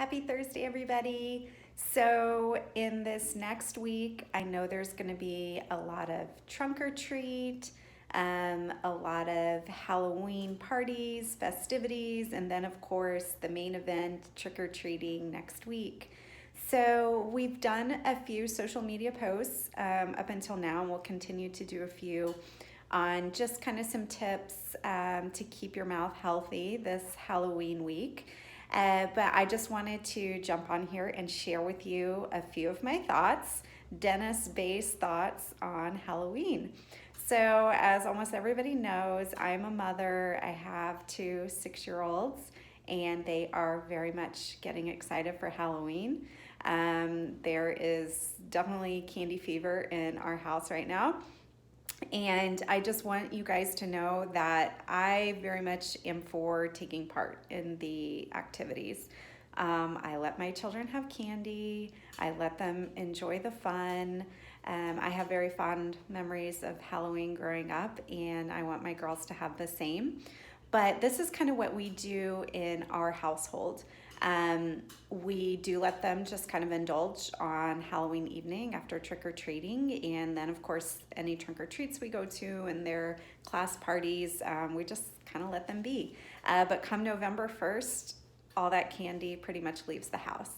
Happy Thursday, everybody. So, in this next week, I know there's going to be a lot of trunk or treat, a lot of Halloween parties, festivities, and then, of course, the main event, trick or treating next week. So, we've done a few social media posts up until now, and we'll continue to do a few on just kind of some tips to keep your mouth healthy this Halloween week. But I just wanted to jump on here and share with you a few of my thoughts, dentist based thoughts on Halloween. So, as almost everybody knows, I'm a mother. I have two 6 year olds, and they are very much getting excited for Halloween. There is definitely candy fever in our house right now. And I just want you guys to know that I very much am for taking part in the activities. I let my children have candy, I let them enjoy the fun. I have very fond memories of Halloween growing up, and I want my girls to have the same. But this is kind of what we do in our household. We do let them just kind of indulge on Halloween evening after trick or treating, and then, of course, any trunk or treats we go to and their class parties, we just kind of let them be. But come November 1st, all that candy pretty much leaves the house.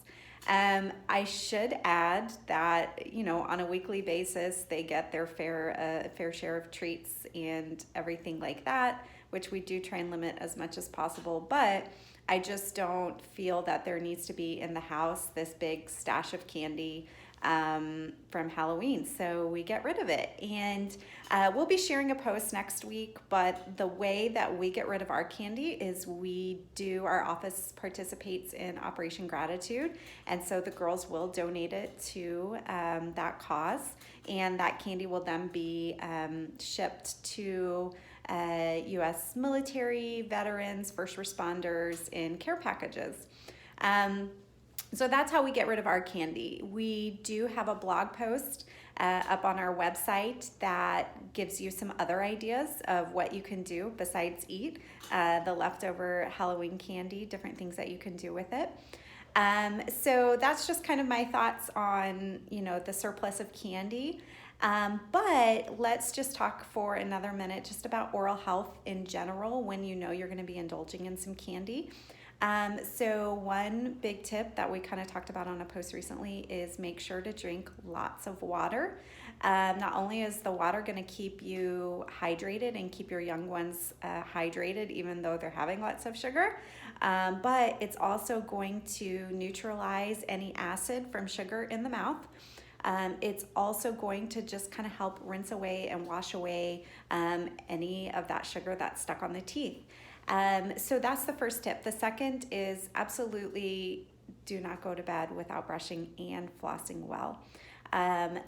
I should add that, on a weekly basis, they get their fair share of treats and everything like that, which we do try and limit as much as possible. But I just don't feel that there needs to be in the house this big stash of candy from Halloween. So we get rid of it. And we'll be sharing a post next week. But the way that we get rid of our candy is our office participates in Operation Gratitude. And so the girls will donate it to that cause. And that candy will then be shipped to U.S. military, veterans, first responders in care packages. So that's how we get rid of our candy. We do have a blog post up on our website that gives you some other ideas of what you can do besides eat the leftover Halloween candy, different things that you can do with it. So that's just kind of my thoughts on, the surplus of candy. But let's just talk for another minute just about oral health in general when you know you're going to be indulging in some candy. So one big tip that we kind of talked about on a post recently is make sure to drink lots of water. Not only is the water going to keep you hydrated and keep your young ones hydrated even though they're having lots of sugar, but it's also going to neutralize any acid from sugar in the mouth. It's also going to just kind of help rinse away and wash away any of that sugar that's stuck on the teeth. So that's the first tip. The second is absolutely do not go to bed without brushing and flossing well.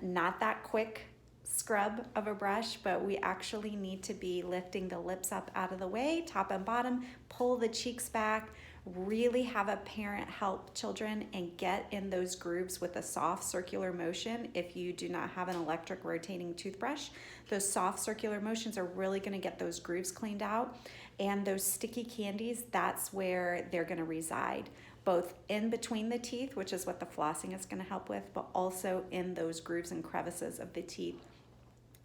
Not that quick scrub of a brush, but we actually need to be lifting the lips up out of the way, top and bottom, pull the cheeks back, really have a parent help children and get in those grooves with a soft circular motion. If you do not have an electric rotating toothbrush, those soft circular motions are really going to get those grooves cleaned out. And those sticky candies, that's where they're going to reside, both in between the teeth, which is what the flossing is going to help with, but also in those grooves and crevices of the teeth.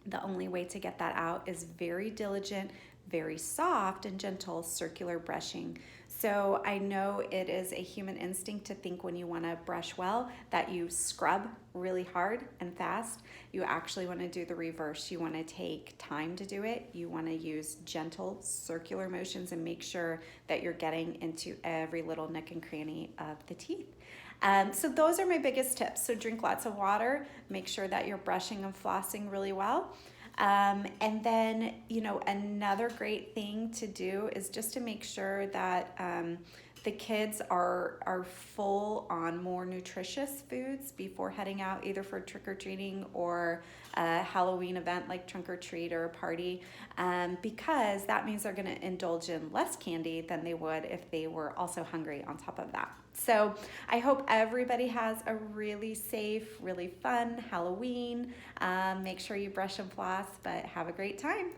The only way to get that out is very diligent, very soft and gentle circular brushing. So I know it is a human instinct to think when you want to brush well that you scrub really hard and fast. You actually want to do the reverse. You want to take time to do it. You want to use gentle circular motions and make sure that you're getting into every little nook and cranny of the teeth. So those are my biggest tips. So drink lots of water, make sure that you're brushing and flossing really well. And then, another great thing to do is just to make sure that the kids are full on more nutritious foods before heading out, either for trick-or-treating or a Halloween event like trunk or treat or a party, because that means they're going to indulge in less candy than they would if they were also hungry on top of that. So I hope everybody has a really safe, really fun Halloween. Make sure you brush and floss, but have a great time.